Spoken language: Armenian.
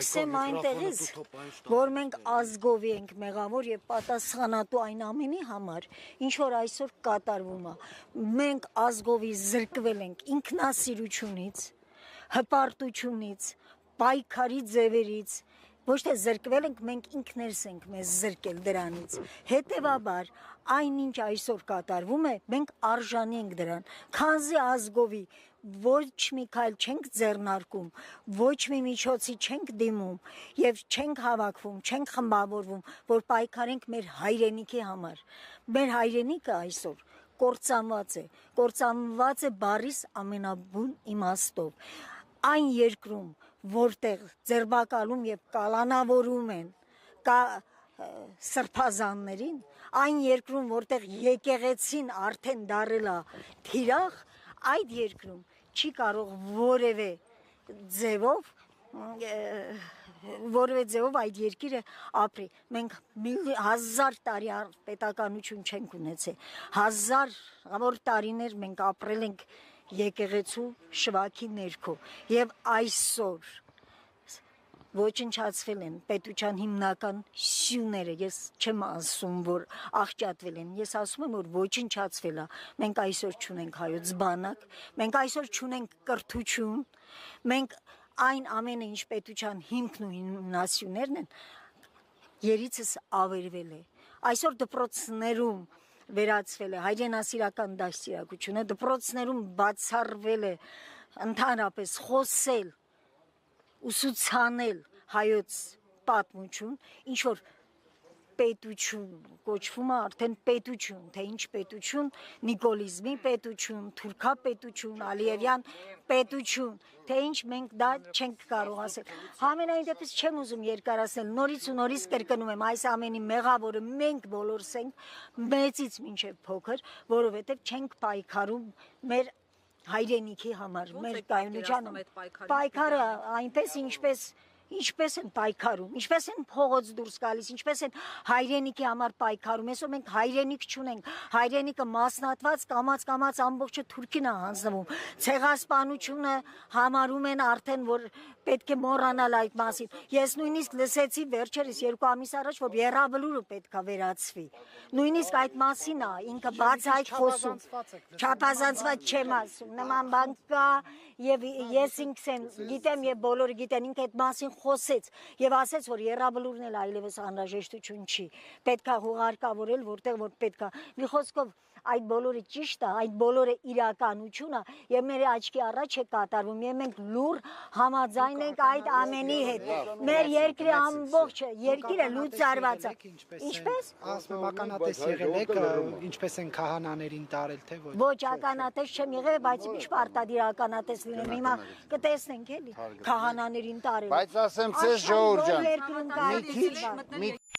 սկսեմ այնտեղից, որ մենք ազգով ենք մեղավոր եւ պատասխանատու այն ամենի համար, ինչ որ այսօր կատարվում է։ Մենք ազգովի զրկվել ենք ինքնասիրությունից, հպարտությունից, պայքարի ձևերից, ոչ թե զրկվել ենք, մենք ինքներս ենք մեզ զրկել դրանից։ Հետևաբար, այնինչ այսօր կատարվում է, մենք արժանի ենք դրան, քանզի ազգովի ոչ մի քայլ չենք ձեռնարկում, ոչ մի միջոցի չենք դիմում եւ չենք հավաքվում, չենք խմբավորվում, որ պայքարենք մեր հայրենիքի համար։ Մեր հայրենիքը այսօր կործանված է բառիս ամենաբուն իմաստով։ Այն երկրում, որտեղ ձերբակալում եւ կալանավորում են սրբազաններին, այն երկրում, որտեղ եկեղեցին արդեն դարել է թիրախ, այդ երկրում չի կարող որևէ ձևով այդ երկիրը ապրի։ Մենք 1000 տարի պետականություն չենք ունեցել, 1000 տարիներ մենք ապրել ենք եկեղեցու շվաքի ներքո եւ այսօր ոչնչացվել են պետության հիմնական սյուները, ես չեմ ասում, որ աղճատվել են, ես ասում եմ, որ ոչնչացվել է, մենք այսօր չունենք հայոց բանակ, մենք այսօր չունենք կրթություն, մենք այն ամենը, ինչ պետության հիմքն ու հիմնասյուներն են, երիցս ավերվել է, այսօր դպրոցներում վերացվել է հայրենասիրական դաստիարակությունը, դպրոցներում բացառվել է ընդհանրապես խոսել, ուսուցանել հայոց պատմություն, ինչ որ պետություն կոչվում է արդեն պետություն, թե ինչ պետություն, նիկոլիզմի պետություն, թուրքապետություն, ալիևյան պետություն, թե ինչ մենք դա չենք կարող ասել։ Համենայն դեպս չեմ ուզում երկարացնել, նորից ու նորից կրկնում եմ, այս ամենի մեղավորը մենք բոլորս ենք, մեծից մինչև փոքր, որովհետև չենք պայքարում մեր հայրենիքի համար, մեր կայունության պայքարը այնպես ինչպես են պայքարում, ինչպես են փողոց դուրս գալիս, ինչպես են հայրենիքի համար պայքարում, այսօր մենք հայրենիք չունենք, հայրենիքը մասնատված կամաց ամբողջը Թուրքին է հանձնվում, ցեղասպանությունը համարում են արդեն, որ պետք է մոռանալ այդ մասին, ես նույնիսկ լսեցի վերջերս 2 ամիս առաջ, որ Եռաբլուրը պետք է վերացվի, նույնիսկ այդ մասին է, ինքը բաց այդ խոսում, չափազանցված չեմ ասում, նման բան կա եւ ես ինքս գիտեմ եւ բոլորը գիտեն, ինքը այդ մասին խոսեց եւ ասեց, որ Եռաբլուրն էլ այլևս անհրաժեշտություն չի, պետք է հուղարկավորել, որտեղ որ պետք է, մի խոսքով այդ բոլորը ճիշտ է, այդ բոլորը իրականություն է եւ մեր աչքի առաջ է կատարվում եւ մենք լուր համաձայն ենք այդ ամենի հետ, մեր երկրի ամբողջը, երկիրը լուծարված է, ինչպես ասում ականատես եղել եք, ինչպես են քահանաներին տարել, թե ոչ։ Ոչ, ականատես չեմ եղել, բայց ինչ պարտադիր ականատես լինեմ, հիմա կտեսնենք էլի, քահանաներին տարել։ Բայց ասեմ, ձեզ ժողովուրդ ջան, մի քիչ